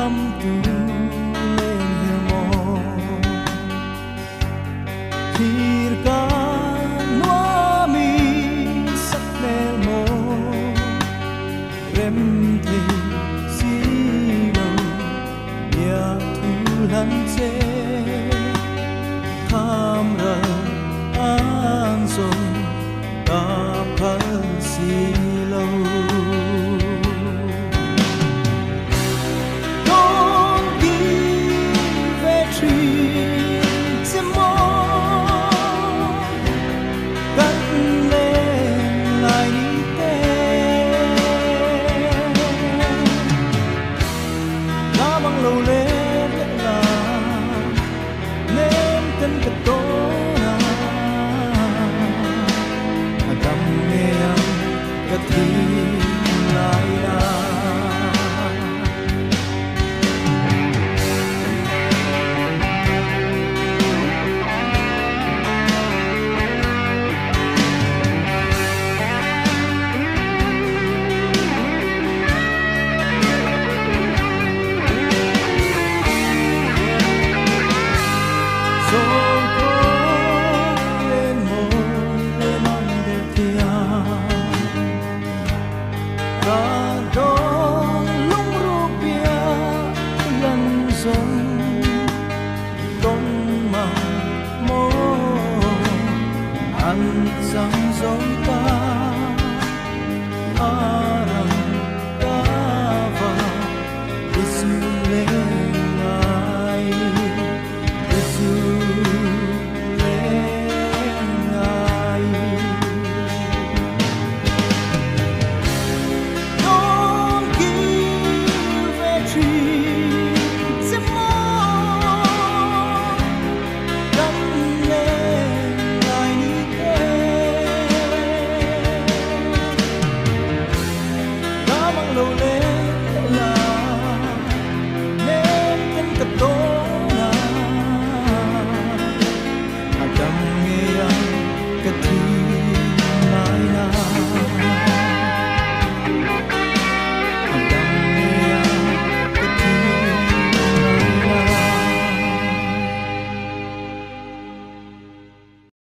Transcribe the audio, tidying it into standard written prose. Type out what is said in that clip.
ngắm tu lên hiền mò thir ca noa mi sắc mel mò rem thề si lâu ya thu lăn che tham ra an sông ta phật si lâu lâu lên là nên thân thật tốt cầm nghe cất thi lại anh sang dối ta arang kava Yesu lengai Yesu lengai don't give a treat some more don't let lâu lên